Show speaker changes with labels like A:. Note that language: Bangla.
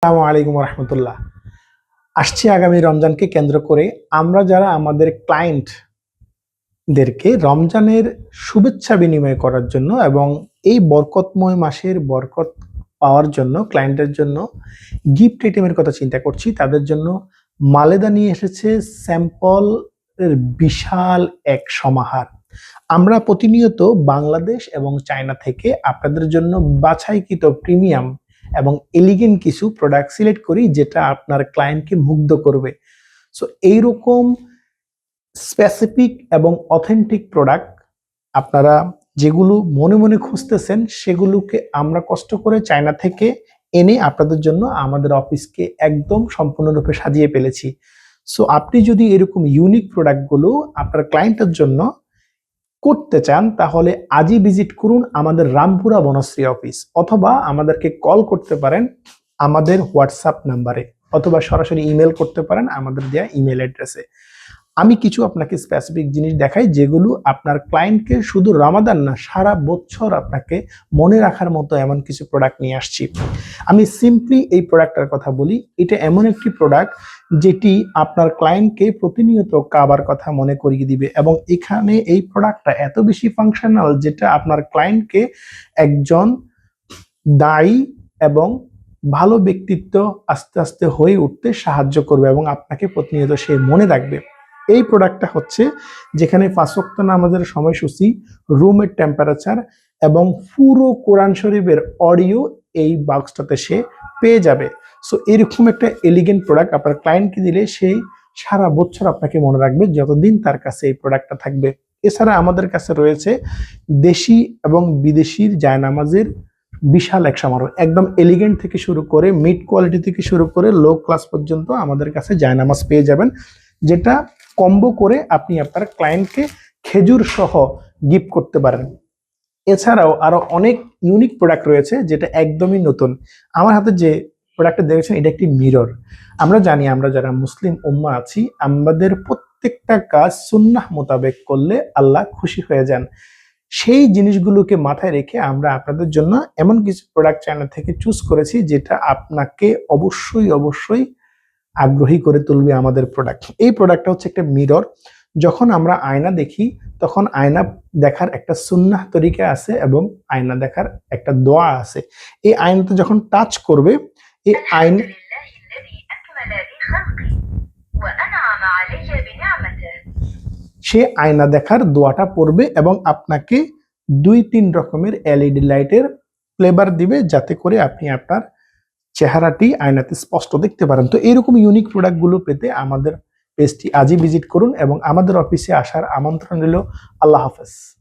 A: আসসালামু আলাইকুম রহমতুল্লাহ। আসছে আগামী রমজানকে কেন্দ্র করে আমরা যারা আমাদের ক্লায়েন্টদেরকে রমজানের শুভেচ্ছা বিনিময় করার জন্য এবং এই বরকতময় মাসের বরকত পাওয়ার জন্য ক্লায়েন্টের জন্য গিফট আইটেমের কথা চিন্তা করছি। তাদের জন্য মালেদা নিয়ে এসেছে স্যাম্পল এর বিশাল এক সমাহার। আমরা প্রতিনিয়ত বাংলাদেশ এবং চায়না থেকে আপনাদের জন্য বাছাইকৃত প্রিমিয়াম এবং এলিগেন্ট কিছু প্রোডাক্ট সিলেক্ট করি, যেটা আপনার ক্লায়েন্টকে মুগ্ধ করবে। সো এইরকম স্পেসিফিক এবং অথেন্টিক প্রোডাক্ট আপনারা যেগুলো মনে মনে খুঁজতেছেন, সেগুলোকে আমরা কষ্ট করে চায়না থেকে এনে আপনাদের জন্য আমাদের অফিসকে একদম সম্পূর্ণরূপে সাজিয়ে ফেলেছি। সো আপনি যদি এরকম ইউনিক প্রোডাক্টগুলো আপনার ক্লায়েন্টের জন্য করতে চান, তাহলে আজই ভিজিট করুন আমাদের রামপুরা বনশ্রী অফিস, অথবা আমাদেরকে কল করতে পারেন আমাদের হোয়াটসঅ্যাপ নাম্বারে, অথবা সরাসরি ইমেল করতে পারেন আমাদের দেয়া ইমেল অ্যাড্রেসে। আমি কিছু আপনাকে স্পেসিফিক জিনিস দেখাই, যেগুলো আপনার ক্লায়েন্টকে শুধু রমাদান না, সারা বছর আপনাকে মনে রাখার মতো এমন কিছু প্রোডাক্ট নিয়ে আসছি। আমি সিম্পলি এই প্রোডাক্টটার কথা বলি। এটা এমন একটি প্রোডাক্ট যেটি আপনার ক্লায়েন্টকে প্রতিনিয়ত কাবার কথা মনে করিয়ে দিবে, এবং এখানে এই প্রোডাক্টটা এত বেশি ফাংশনাল যেটা আপনার ক্লায়েন্টকে একজন দায়ী এবং ভালো ব্যক্তিত্ব আস্তে আস্তে হয়ে উঠতে সাহায্য করবে, এবং আপনাকে প্রতিনিয়ত সে মনে রাখবে। এই প্রোডাক্টটা হচ্ছে যেখানে 5 ওয়াক্ত নামাজের সময়সূচি, রুমের টেম্পারেচার এবং পুরো কোরআন শরীফের অডিও এই বক্সটাতে সে পেয়ে যাবে। সো এরকম একটা এলিগেন্ট প্রোডাক্ট আপনার ক্লায়েন্টকে দিলে সেই সারা বছর আপনাকে মনে রাখবে, যতদিন তার কাছে এই প্রোডাক্টটা থাকবে। এছাড়া আমাদের কাছে রয়েছে দেশি এবং বিদেশির জায়নামাজের বিশাল এক সমারোহ। একদম এলিগেন্ট থেকে শুরু করে মিড কোয়ালিটি থেকে শুরু করে লো ক্লাস পর্যন্ত আমাদের কাছে জায়নামাজ পেয়ে যাবেন, যেটা কম্বো করে আপনি আপনার ক্লায়েন্টকে খেজুর সহ গিফট করতে পারেন। এছাড়াও আরো অনেক ইউনিক প্রোডাক্ট রয়েছে যেটা একদমই নতুন। আমার হাতে যে প্রোডাক্টটা দেখেছেন, এটা একটি মিরর। আমরা জানি, আমরা যারা মুসলিম উম্মাহ আছি, আমাদের প্রত্যেকটা কাজ সুন্নাহ মোতাবেক করলে আল্লাহ খুশি হয়ে যান। সেই জিনিসগুলোকে মাথায় রেখে আমরা আপনাদের জন্য এমন কিছু প্রোডাক্ট চায়না থেকে চুজ করেছি, যেটা আপনাকে অবশ্যই অবশ্যই আগ্রহী করে তুলবে আমাদের প্রোডাক্ট। এই প্রোডাক্টটা হচ্ছে একটা মিরর। যখন আমরা আয়না দেখি, তখন আয়না দেখার একটা সুন্নাহ তরিকা আছে এবং আয়না দেখার একটা দোয়া আছে। এই আয়নাতে যখন টাচ করবে, এই আয়না সে আয়না দেখার দোয়াটা পড়বে এবং আপনাকে 2-3 রকমের এলইডি লাইটের ফ্লেভার দিবে, যাতে করে আপনি আপনার চেহারাটি আয়নাতে স্পষ্ট দেখতে পারেন। তো এরকম ইউনিক প্রোডাক্টগুলো পেতে আমাদের পেজটি আজই ভিজিট করুন এবং আমাদের অফিসে আসার আমন্ত্রণ রইল। আল্লাহ হাফেজ।